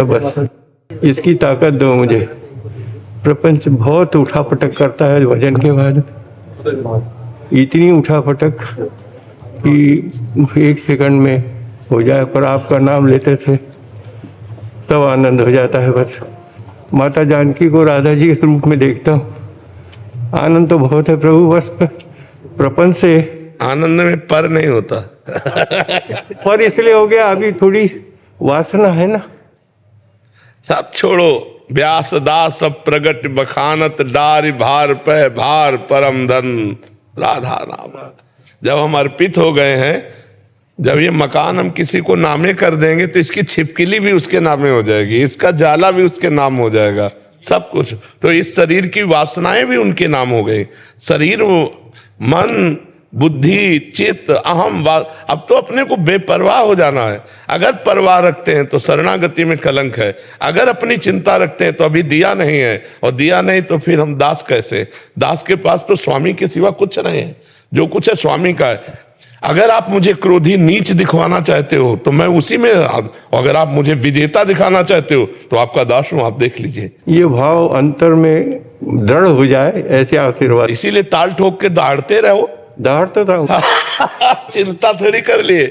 बस इसकी ताकत दो मुझे। प्रपंच बहुत उठापटक करता है भजन के बाद, इतनी उठापटक कि एक सेकंड में हो जाए, पर आपका नाम लेते थे तब आनंद हो जाता है। बस माता जानकी को राधा जी के रूप में देखता हूँ, आनंद तो बहुत है प्रभु, बस प्रपंच से आनंद में पर नहीं होता। पर इसलिए हो गया, अभी थोड़ी वासना है ना। सब छोड़ो, व्यास दास सब प्रगट बखानत डारि भार पे भार परम धन राधा नाम। जब हम अर्पित हो गए हैं, जब ये मकान हम किसी को नामे कर देंगे तो इसकी छिपकली भी उसके नामे हो जाएगी, इसका जाला भी उसके नाम हो जाएगा, सब कुछ। तो इस शरीर की वासनाएं भी उनके नाम हो गई। शरीर, मन, बुद्धि, चित्त, अहम, अब तो अपने को बेपरवाह हो जाना है। अगर परवाह रखते हैं तो शरणागति में कलंक है, अगर अपनी चिंता रखते हैं तो अभी दिया नहीं है, और दिया नहीं तो फिर हम दास कैसे? दास के पास तो स्वामी के सिवा कुछ नहीं है, जो कुछ है स्वामी का है। अगर आप मुझे क्रोधी नीच दिखवाना चाहते हो तो मैं उसी में, अगर आप मुझे विजेता दिखाना चाहते हो तो आपका दास हूं, आप देख लीजिए। ये भाव अंतर में दृढ़ हो जाए, ऐसे आशीर्वाद। इसीलिए ताल ठोक के दहाड़ते रहो। दहाड़ता था चिंता थोड़ी कर लिए।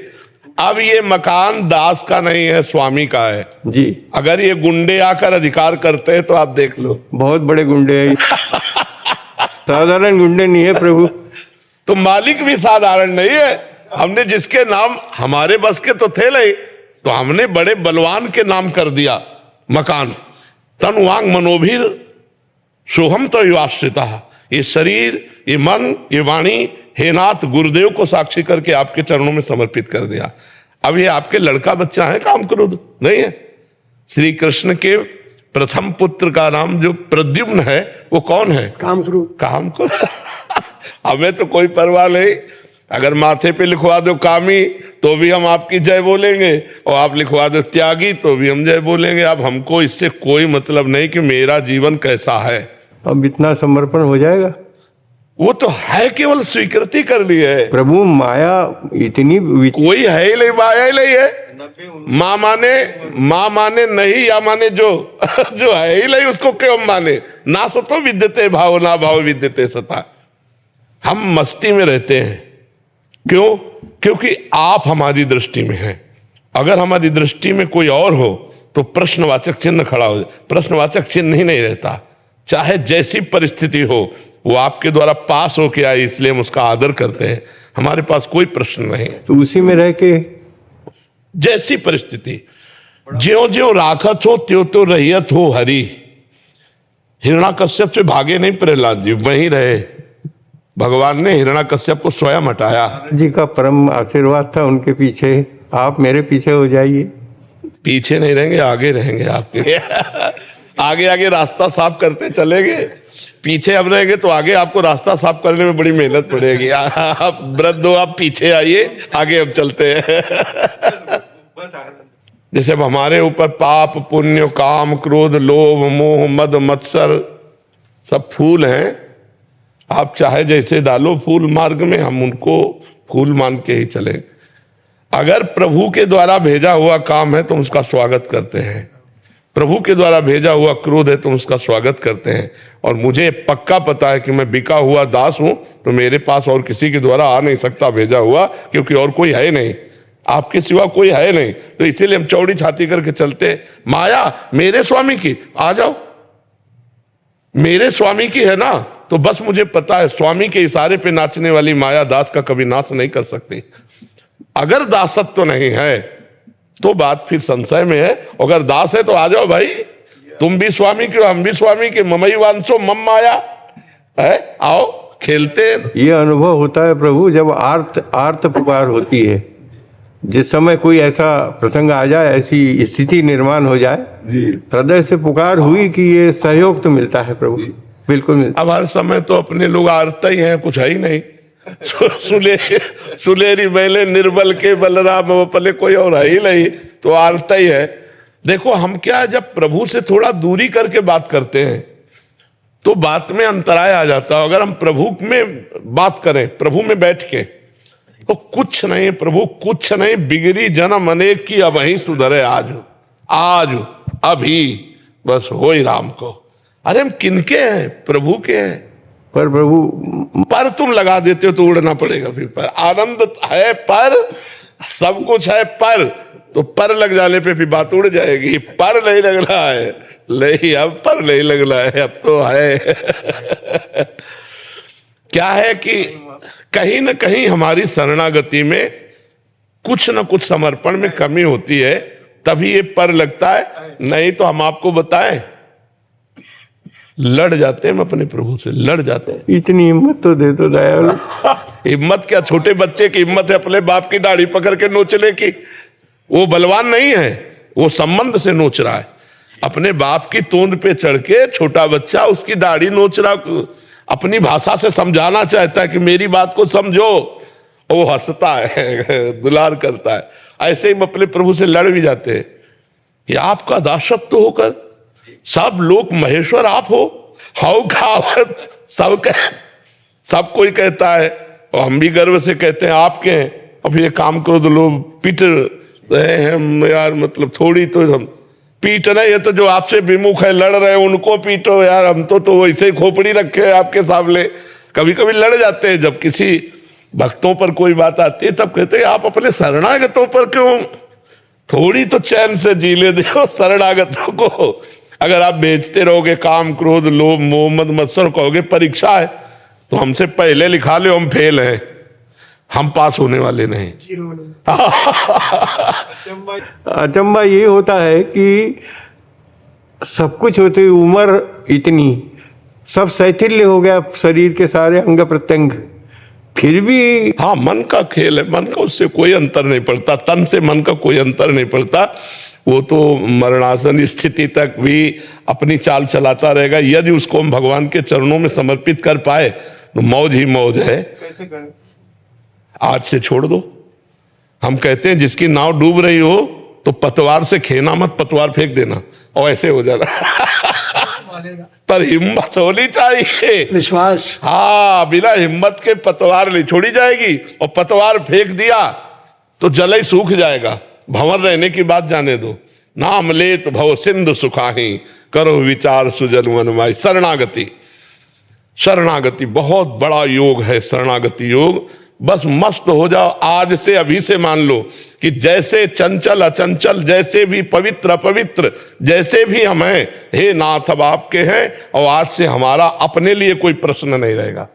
अब ये मकान दास का नहीं है, स्वामी का है जी। अगर ये गुंडे आकर अधिकार करते हैं तो आप देख लो, बहुत बड़े गुंडे हैं, साधारण गुंडे नहीं है प्रभु। तो मालिक भी साधारण नहीं है। हमने जिसके नाम हमारे बस के तो थे नहीं, तो हमने बड़े बलवान के नाम कर दिया मकान। तन वांग मनोभीर सोहम तो युवाश्रिता। ये शरीर, ये मन, ये वाणी, हे नाथ गुरुदेव को साक्षी करके आपके चरणों में समर्पित कर दिया। अब ये आपके लड़का बच्चा है कामक्रोध नहीं है। श्री कृष्ण के प्रथम पुत्र का नाम जो प्रद्युम्न है वो कौन है? काम को हमें तो कोई परवाह नहीं। अगर माथे पे लिखवा दो कामी तो भी हम आपकी जय बोलेंगे, और आप लिखवा दो त्यागी तो भी हम जय बोलेंगे। अब हमको इससे कोई मतलब नहीं कि मेरा जीवन कैसा है। अब इतना समर्पण हो जाएगा, वो तो है, केवल स्वीकृति कर ली है प्रभु। माया इतनी कोई है ही नहीं, माया ही नहीं है। माँ माने नहीं, या माने जो जो है ही नहीं उसको क्यों माने? ना सो तो विद्यते भाव, ना भाव विद्यते सता। हम मस्ती में रहते हैं, क्यों? क्योंकि आप हमारी दृष्टि में हैं। अगर हमारी दृष्टि में कोई और हो तो प्रश्नवाचक चिन्ह खड़ा हो जाए। प्रश्नवाचक चिन्ह ही नहीं रहता, चाहे जैसी परिस्थिति हो। वो आपके द्वारा पास होके आई इसलिए हम उसका आदर करते हैं, हमारे पास कोई प्रश्न नहीं है। तो उसी में रह के जैसी परिस्थिति, ज्यों ज्यों राखत हो त्यों त्यों रहियत हो हरि। हिरण्याकश्यप से भागे नहीं प्रहलाद जी, वहीं रहे। भगवान ने हिरण्याकश्यप को स्वयं हटाया। जी का परम आशीर्वाद था उनके पीछे। आप मेरे पीछे हो जाइए। पीछे नहीं रहेंगे, आगे रहेंगे आपके। आगे आगे रास्ता साफ करते चलेंगे, पीछे अब रहेंगे तो आगे आपको रास्ता साफ करने में बड़ी मेहनत पड़ेगी। आप वृद्ध हो, आप पीछे आइए, आगे अब चलते हैं। जैसे अब हमारे ऊपर पाप, पुण्य, काम, क्रोध, लोभ, मोह, मद, मत्सर सब फूल हैं। आप चाहे जैसे डालो फूल मार्ग में, हम उनको फूल मान के ही चले। अगर प्रभु के द्वारा भेजा हुआ काम है तो उसका स्वागत करते हैं। प्रभु के द्वारा भेजा हुआ क्रोध है तो उसका स्वागत करते हैं। और मुझे पक्का पता है कि मैं बिका हुआ दास हूं, तो मेरे पास और किसी के द्वारा आ नहीं सकता भेजा हुआ, क्योंकि और कोई है नहीं, आपके सिवा कोई है नहीं। तो इसीलिए हम चौड़ी छाती करके चलते। माया मेरे स्वामी की, आ जाओ, मेरे स्वामी की है ना, तो बस मुझे पता है स्वामी के इशारे पे नाचने वाली माया दास का कभी नाश नहीं कर सकती। अगर दासत्व तो नहीं है तो बात फिर संशय में है। अगर दास है तो आ जाओ भाई, तुम भी स्वामी के, हम भी स्वामी के। ममई वांसो मम माया है, आओ खेलते। ये अनुभव होता है प्रभु जब आर्त पुकार होती है। जिस समय कोई ऐसा प्रसंग आ जाए, ऐसी स्थिति निर्माण हो जाए, हृदय से पुकार हुई कि ये सहयोग तो मिलता है प्रभु, बिल्कुल मिलता। अब हर समय तो अपने लोग आरते ही हैं, कुछ है ही नहीं। सुलेरी बैले निर्बल के बलराम पले, कोई और है ही नहीं, तो आरता ही है। देखो हम क्या, जब प्रभु से थोड़ा दूरी करके बात करते हैं तो बात में अंतराय आ जाता है। अगर हम प्रभु में बात करें, प्रभु में बैठ के, तो कुछ नहीं प्रभु, कुछ नहीं, बिगड़ी जन्म अनेक की अब वहीं सुधरे आज। अभी बस हो ही राम को। अरे हम किनके हैं? प्रभु के हैं। पर प्रभु पर तुम लगा देते हो तो उड़ना पड़ेगा फिर। पर आनंद है, पर सब कुछ है, पर तो पर लग जाने पे फिर बात उड़ जाएगी। पर नहीं लग रहा है, नहीं अब पर नहीं लग रहा है, अब तो है। क्या है कि कहीं ना कहीं हमारी शरणागति में कुछ ना कुछ समर्पण में कमी होती है, तभी ये पर लगता है। नहीं तो हम आपको बताएं, लड़ जाते हैं हम अपने प्रभु से, लड़ जाते हैं। इतनी हिम्मत तो दे दो दयालु। हिम्मत क्या, छोटे बच्चे की हिम्मत है अपने बाप की दाढ़ी पकड़ के नोचने की। वो बलवान नहीं है, वो संबंध से नोच रहा है। अपने बाप की तोंद पे चढ़ के छोटा बच्चा उसकी दाढ़ी नोच रहा, अपनी भाषा से समझाना चाहता है कि मेरी बात को समझो। वो हंसता है, दुलार करता है। ऐसे ही हम अपने प्रभु से लड़ भी जाते हैं कि आपका दासत्व होकर सब लोग महेश्वर आप हो। हाउ कहावत सब कोई कहता है, और हम भी गर्व से कहते हैं आपके हैं। अब ये काम करो तो लोग पीट रहे हैं हम यार, मतलब थोड़ी तो हम पीट रहे हैं, तो जो आपसे विमुख है लड़ रहे हैं उनको पीटो यार। हम तो वैसे ही खोपड़ी रखे हैं आपके सामने। कभी कभी लड़ जाते हैं, जब किसी भक्तों पर कोई बात आती है तब कहते हैं आप अपने शरणागतों पर क्यों थोड़ी तो चैन से जी ले दो। शरणागतों को अगर आप बेचते रहोगे, काम क्रोध लोभ मोह मद मत्सर कहोगे परीक्षा है, तो हमसे पहले लिखा लो हम फेल हैं, हम पास होने वाले नहीं। अचंबा ये होता है कि सब कुछ होते हुए उम्र इतनी, सब शैथिल्य हो गया शरीर के सारे अंग प्रत्यंग, फिर भी हाँ मन का खेल है, मन का उससे कोई अंतर नहीं पड़ता, तन से मन का कोई अंतर नहीं पड़ता। वो तो मरणासन स्थिति तक भी अपनी चाल चलाता रहेगा। यदि उसको हम भगवान के चरणों में समर्पित कर पाए तो मौज ही मौज है। कैसे करें? आज से छोड़ दो। हम कहते हैं जिसकी नाव डूब रही हो तो पतवार से खेना मत, पतवार फेंक देना और ऐसे हो जाना। पर हिम्मत होनी चाहिए, विश्वास। हाँ, बिना हिम्मत के पतवार नहीं छोड़ी जाएगी। और पतवार फेंक दिया तो जल ही सूख जाएगा। भंवर रहने की बात जाने दो। नाम लेत भव सिंधु सुखाही, करो विचार सुजल मनमाई। शरणागति, शरणागति बहुत बड़ा योग है। शरणागति योग, बस मस्त हो जाओ आज से, अभी से मान लो कि जैसे चंचल अचंचल, जैसे भी पवित्र अपवित्र, जैसे भी हम हैं, हे नाथ अब आपके हैं। और आज से हमारा अपने लिए कोई प्रश्न नहीं रहेगा।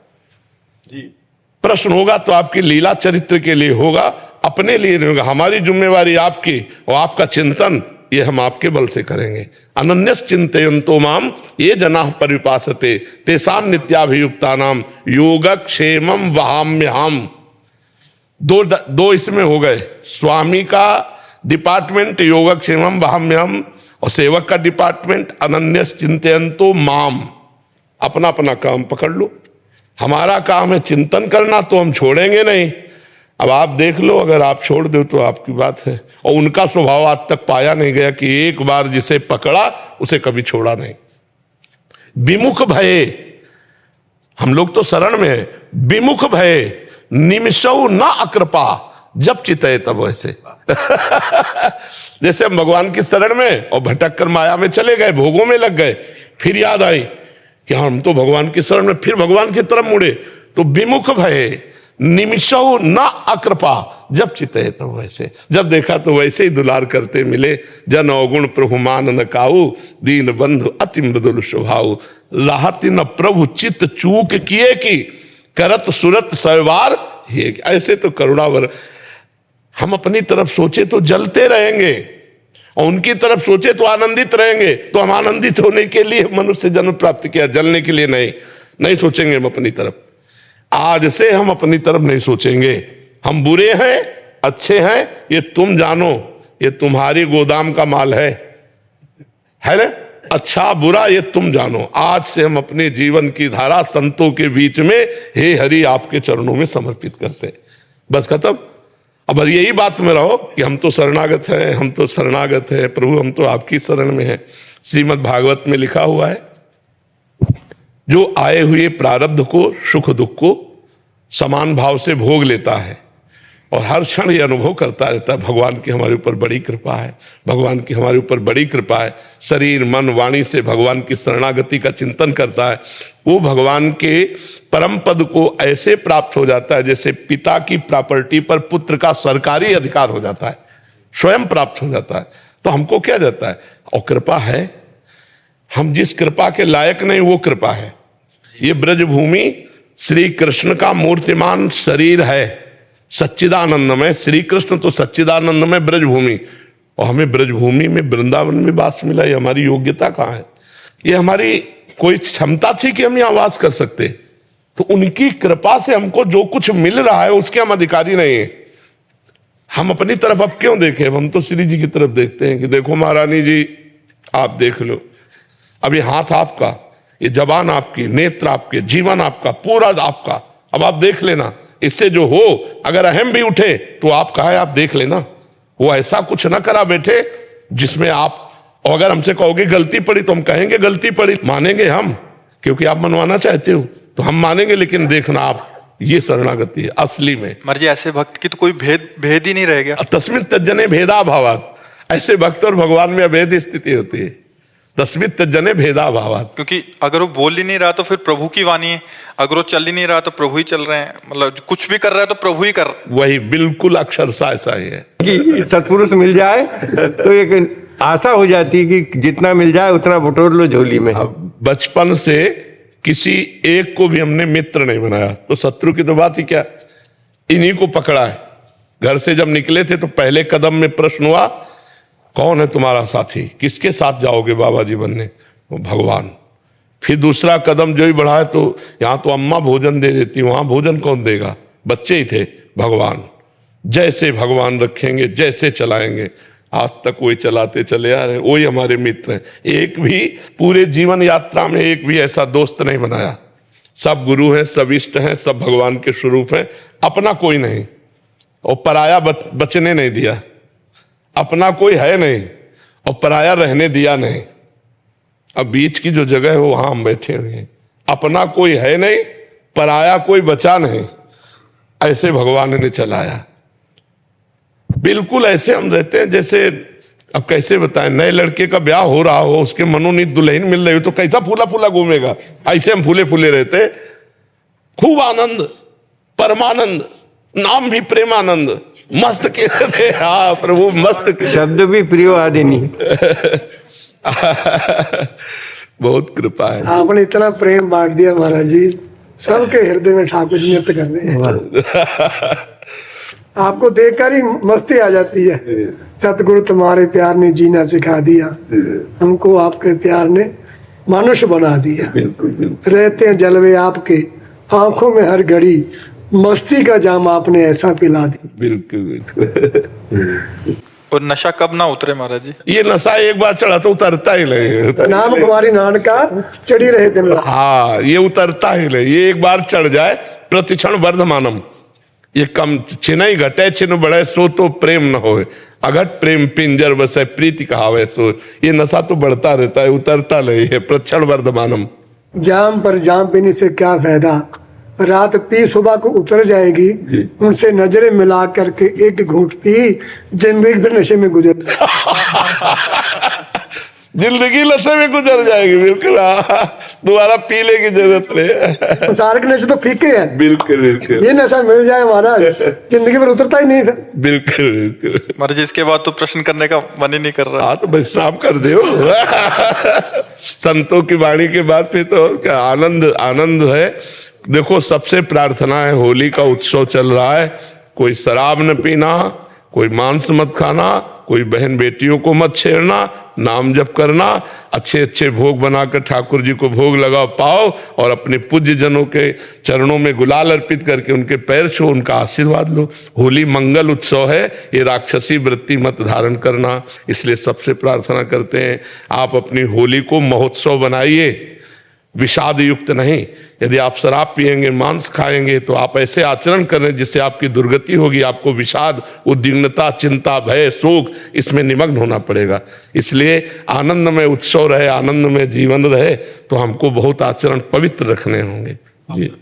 प्रश्न होगा तो आपकी लीला चरित्र के लिए होगा, अपने लिए नहीं होगा। हमारी जिम्मेवारी आपकी, और आपका चिंतन ये हम आपके बल से करेंगे। अनन्यस चिंतयन्तो माम ये जनाः परिपासते तेषां नित्याभियुक्तानां योगक्षेमं वहाम्यहम्। दो इसमें हो गए, स्वामी का डिपार्टमेंट योगक्षेमं वहाम्यहम् और सेवक का डिपार्टमेंट अनन्यस चिंतयन्तो माम। अपना अपना काम पकड़ लो। हमारा काम है चिंतन करना, तो हम छोड़ेंगे नहीं। अब आप देख लो, अगर आप छोड़ दो तो आपकी बात है। और उनका स्वभाव आज तक पाया नहीं गया कि एक बार जिसे पकड़ा उसे कभी छोड़ा नहीं। विमुख भये, हम लोग तो शरण में है। विमुख भये निमिषौ न अकृपा, जब चितए तब वैसे। जैसे हम भगवान की शरण में और भटक कर माया में चले गए, भोगों में लग गए, फिर याद आई कि हम तो भगवान की शरण में, फिर भगवान की तरफ मुड़े। तो विमुख भये निमिषौ न अकृपा, जब चिते तब वैसे। जब देखा तो वैसे ही दुलार करते मिले। जन अवगुण प्रभु मान न काऊ, दीन बंधु अति मृदुल स्वभाव। लाहति न प्रभु चित चूक किए की, करत सुरत सवार हे। ऐसे तो करुणावर, हम अपनी तरफ सोचे तो जलते रहेंगे और उनकी तरफ सोचे तो आनंदित रहेंगे। तो हम आनंदित होने के लिए मनुष्य जन्म प्राप्त किया, जलने के लिए नहीं सोचेंगे हम अपनी तरफ। आज से हम अपनी तरफ नहीं सोचेंगे। हम बुरे हैं अच्छे हैं ये तुम जानो, ये तुम्हारी गोदाम का माल है ना। अच्छा बुरा ये तुम जानो। आज से हम अपने जीवन की धारा संतों के बीच में हे हरि आपके चरणों में समर्पित करते, बस खत्म। अब यही बात में रहो कि हम तो शरणागत हैं, हम तो शरणागत हैं प्रभु, हम तो आपकी शरण में हैं। श्रीमद् भागवत में लिखा हुआ है, जो आए हुए प्रारब्ध को सुख दुख को समान भाव से भोग लेता है और हर क्षण ये अनुभव करता रहता है भगवान की हमारे ऊपर बड़ी कृपा है, भगवान की हमारे ऊपर बड़ी कृपा है। शरीर मन वाणी से भगवान की शरणागति का चिंतन करता है, वो भगवान के परम पद को ऐसे प्राप्त हो जाता है जैसे पिता की प्रॉपर्टी पर पुत्र का सरकारी अधिकार हो जाता है, स्वयं प्राप्त हो जाता है। तो हमको क्या जाता है, और कृपा है, हम जिस कृपा के लायक नहीं वो कृपा है। ये ब्रजभूमि श्री कृष्ण का मूर्तिमान शरीर है, सच्चिदानंद में। श्री कृष्ण तो सच्चिदानंद में ब्रजभूमि, और हमें ब्रजभूमि में वृंदावन में वास मिला। ये हमारी योग्यता कहाँ है? ये हमारी कोई क्षमता थी कि हम यहाँ वास कर सकते? तो उनकी कृपा से हमको जो कुछ मिल रहा है उसके हम अधिकारी नहीं है। हम अपनी तरफ अब क्यों देखें? हम तो श्री जी की तरफ देखते हैं कि देखो महारानी जी आप देख लो, अब ये हाथ आपका, ये जबान आपकी, नेत्र आपके, जीवन आपका, पूरा आपका, अब आप देख लेना। इससे जो हो, अगर अहम भी उठे तो आपका है, आप देख लेना। वो ऐसा कुछ ना करा बैठे जिसमें आप, और अगर हमसे कहोगे गलती पड़ी तो हम कहेंगे गलती पड़ी, मानेंगे हम, क्योंकि आप मनवाना चाहते हो तो हम मानेंगे। लेकिन देखना आप, ये शरणागति है असली में। मर्जी ऐसे भक्त की तो कोई भेद ही नहीं रह गया। तस्मिन तज्जने भेदाभावात्, ऐसे भक्त और भगवान में अभेद स्थिति होती है। तस्मिन तज्जने भेदाभावात्, क्योंकि अगर वो बोल ही नहीं रहा तो फिर प्रभु की वाणी है, अगर वो चल ही नहीं रहा तो प्रभु ही चल रहे हैं, मतलब कुछ भी कर रहा है तो प्रभु ही कर। वही बिल्कुल अक्षरशः ऐसा ही है कि सत्पुरुष मिल जाए तो एक आशा हो जाती है कि जितना मिल जाए उतना बटोर लो झोली में। बचपन से किसी एक को भी हमने मित्र नहीं बनाया, तो शत्रु की तो बात ही क्या, इन्हीं को पकड़ा है। घर से जब निकले थे तो पहले कदम में प्रश्न हुआ, कौन है तुम्हारा साथी, किसके साथ जाओगे बाबा जी बनने? वो भगवान। फिर दूसरा कदम जो ही बढ़ा है, तो यहाँ तो अम्मा भोजन दे देती, वहां भोजन कौन देगा? बच्चे ही थे। भगवान, जैसे भगवान रखेंगे, जैसे चलाएंगे, आज तक वही चलाते चले आ रहे, वही हमारे मित्र हैं। एक भी पूरे जीवन यात्रा में एक भी ऐसा दोस्त नहीं बनाया। सब गुरु हैं, सब इष्ट हैं, सब भगवान के स्वरूप हैं, अपना कोई नहीं। और पराया बचने नहीं दिया, अपना कोई है नहीं और पराया रहने दिया नहीं। अब बीच की जो जगह है वो वहां हम बैठे हुए हैं, अपना कोई है नहीं, पराया कोई बचा नहीं, ऐसे भगवान ने चलाया। बिल्कुल ऐसे हम रहते हैं जैसे, अब कैसे बताएं, नए लड़के का ब्याह हो रहा हो, उसके मनोनीत दुल्हन मिल रही हो तो कैसा फूला फूला घूमेगा, ऐसे हम फूले फूले रहते। खूब आनंद, परमानंद, नाम भी प्रेमानंद, मस्त के थे। हाँ प्रभु मस्त के शब्द भी प्रिय आदि नहीं। बहुत कृपा है। आपने इतना प्रेम बांट दिया महाराज जी, सबके हृदय में ठाकुर जी नृत्य कर रहे हैं। आपको देखकर ही मस्ती आ जाती है। सतगुरु तुम्हारे प्यार ने जीना सिखा दिया, हमको आपके प्यार ने मनुष्य बना दिया। रहते हैं जलवे आपके, आंखों में हर घड़ी मस्ती का जाम आपने ऐसा पिला दी। बिल्कुल बिल्कुल। और नशा कब ना उतरे महाराज जी? ये नशा एक बार चढ़ा तो उतरता ही नहीं। नाम कुमारी नान का चढ़ी रहे दिन रात। हाँ, ये उतरता ही नहीं, ये एक बार चढ़ जाए प्रतिक्षण वर्धमानम। ये कम छिनई घटे छिन बढ़े, सो तो प्रेम न होए, अघट प्रेम पिंजर बसे प्रीति कहावे सो। ये नशा तो बढ़ता रहता है, उतरता नहीं है, प्रतिक्षण वर्धमानम। जाम पर जाम पीने से क्या फायदा, रात पी सुबह को उतर जाएगी, उनसे नजरें मिला करके एक घूंट पी, जिंदगी फिर नशे में गुजर जिंदगी नशे में गुजर जाएगी। बिल्कुल, दोबारा पीने की जरूरत नहीं। संसार के नशे तो फीके हैं, बिल्कुल बिल्कुल। ये नशा मिल जाए महाराज, जिंदगी पर उतरता ही नहीं फिर। बिल्कुल बिल्कुल। महाराज जी इसके बाद तो प्रश्न करने का मन ही नहीं कर रहा। हाँ तो विश्राम कर दो। संतों की वाणी के बाद फिर तो क्या आनंद आनंद है। देखो, सबसे प्रार्थना है, होली का उत्सव चल रहा है, कोई शराब न पीना, कोई मांस मत खाना, कोई बहन बेटियों को मत छेड़ना, नाम जप करना, अच्छे अच्छे भोग बनाकर ठाकुर जी को भोग लगाओ पाओ, और अपने पूज्य जनों के चरणों में गुलाल अर्पित करके उनके पैर छो, उनका आशीर्वाद लो। होली मंगल उत्सव है, ये राक्षसी वृत्ति मत धारण करना। इसलिए सबसे प्रार्थना करते हैं, आप अपनी होली को महोत्सव बनाइए, विषाद युक्त नहीं। यदि आप शराब पिएंगे, मांस खाएंगे, तो आप ऐसे आचरण करें जिससे आपकी दुर्गति होगी। आपको विषाद, उद्विग्नता, चिंता, भय, शोक, इसमें निमग्न होना पड़ेगा। इसलिए आनंद में उत्सव रहे, आनंद में जीवन रहे, तो हमको बहुत आचरण पवित्र रखने होंगे जी।